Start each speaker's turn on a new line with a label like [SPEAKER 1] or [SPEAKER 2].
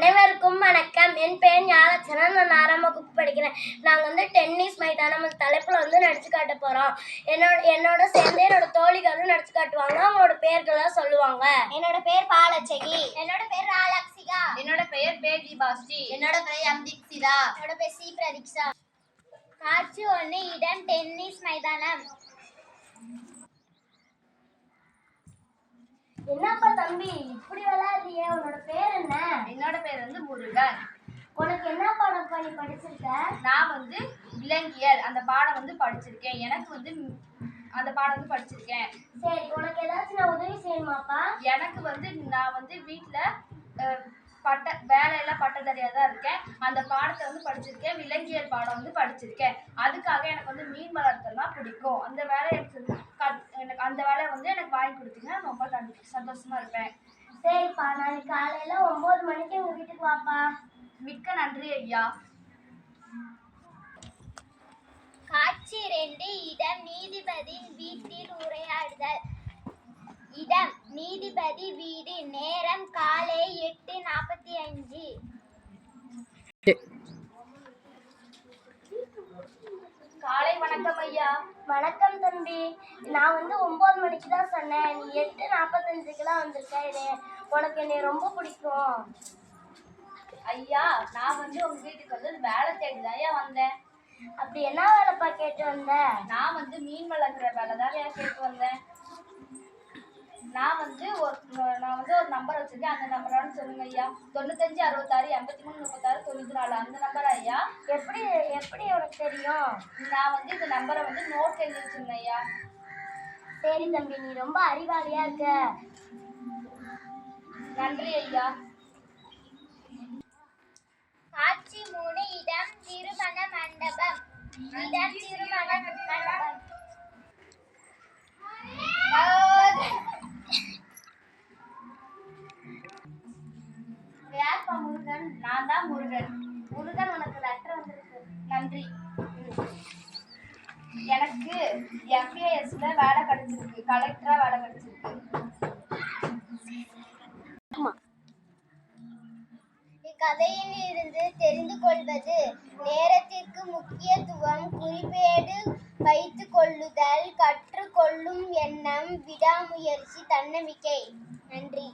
[SPEAKER 1] அனைவருக்கும் வணக்கம். என் பெயர் ஞானச்சரன். நான் 6ஆம் வகுப்பு படிக்கிறேன். நாங்கள் வந்து டென்னிஸ் மைதானம் தலைப்பில் நடிச்சு காட்ட போகிறோம். என்னோட சேர்ந்து என்னோட தோழிகளும் நடிச்சு காட்டுவாங்க. அவங்களோட பெயர்களை சொல்லுவாங்க.
[SPEAKER 2] என்னோட பேர் பாலச்சகி.
[SPEAKER 3] என்னோட பேர் ராலக்ஷிகா.
[SPEAKER 4] என்னோட பெயர் பேஜி பாஸ்டி.
[SPEAKER 3] என்னோட பெயர் அம்திக்ஷிதா.
[SPEAKER 2] என்னோட பேர் சி பிரதீக்ஷா.
[SPEAKER 3] காட்சி 1. இடம் டென்னிஸ் மைதானம்.
[SPEAKER 1] என்னப்பா தம்பி இப்படி விளையாடுறிய? உன்னோட பேர் என்ன?
[SPEAKER 4] என்னோட பேர் வந்து முருகன்.
[SPEAKER 1] உனக்கு என்ன பாடம் நீ படிச்சிருக்க?
[SPEAKER 4] நான் வந்து விலங்கியல் அந்த பாடம் வந்து படிச்சிருக்கேன். எனக்கு வந்து அந்த பாடம் வந்து படிச்சிருக்கேன்.
[SPEAKER 1] சரி, உனக்கு ஏதாச்சும் நான் உதவி செய்யணுமாப்பா?
[SPEAKER 4] எனக்கு வந்து நான் வந்து வீட்டில் வேலையெல்லாம் பட்டதாரியாக தான் இருக்கேன். அந்த பாடத்தை வந்து படிச்சிருக்கேன். விலங்கியல் பாடம் வந்து படிச்சிருக்கேன். அதுக்காக எனக்கு வந்து மீன் வளர்த்தல்னா பிடிக்கும். அந்த வேலையை எனக்கு அந்த வேலையை வந்து எனக்கு வாங்கி கொடுத்தீங்கன்னா ரொம்ப சந்தோஷமா இருப்பேன்.
[SPEAKER 1] சரிப்பா, நாளைக்கு காலையில 9 மணிக்கு உங்க வீட்டுக்கு வாப்பா.
[SPEAKER 4] மிக்க நன்றி ஐயா.
[SPEAKER 3] காட்சி 2. இடம் நீதிபதியின் வீட்டில் உரையாடுதல். இடம் நீதிபதி வீடு. நேரம் காலை 8:45.
[SPEAKER 4] காலை வணக்கம் ஐயா.
[SPEAKER 1] வணக்கம் தம்பி. நான் வந்து 9 மணிக்கு தான் சொன்னேன். நீ 8:45க்குலாம் வந்திருக்க. உனக்கு என்னை ரொம்ப பிடிக்கும்.
[SPEAKER 4] ஐயா, நான் வந்து உங்க வீட்டுக்கு வந்து வேலை தேடிதான் வந்தேன்.
[SPEAKER 1] அப்படி என்ன வேலைப்பா கேட்டு வந்த?
[SPEAKER 4] நான் வந்து மீன் வளர்க்குற வேலை தான் கேட்டு வந்தேன். நான் வந்து ஒரு நம்பர் வச்சிருக்கேன். அந்த நம்பரானு சொல்லுங்க ஐயா. 95 66 83 36 94 அந்த நம்பர் ஐயா.
[SPEAKER 1] எப்படி உனக்கு தெரியும்?
[SPEAKER 4] நான் வந்து இந்த நம்பரை வந்து நோட் எழுதி வச்சிருந்தேன் ஐயா.
[SPEAKER 1] சரி தம்பி, நீ ரொம்ப அறிவாளியா இருக்க.
[SPEAKER 4] நன்றி ஐயா.
[SPEAKER 3] காட்சி 3. இடம் திருமண மண்டபம். இடம் திருமண மண்டபம்.
[SPEAKER 4] யார்ப்பா முருகன்? நான் தான் முருகன்.
[SPEAKER 1] முருகன், உனக்கு லெட்டர் வந்திருக்கு.
[SPEAKER 4] நன்றி. எனக்கு FASல வேலை கிடைச்சிருக்கு. கலெக்டரா வேலை கிடைச்சிருக்கு.
[SPEAKER 3] இக்கதையில் இருந்து தெரிந்து கொள்வது: நேரத்திற்கு முக்கியத்துவம், குறிப்பேடு வைத்துக் கொள்ளுதல், கற்றுக்கொள்ளும் எண்ணம், விடாமுயற்சி, தன்னம்பிக்கை. நன்றி.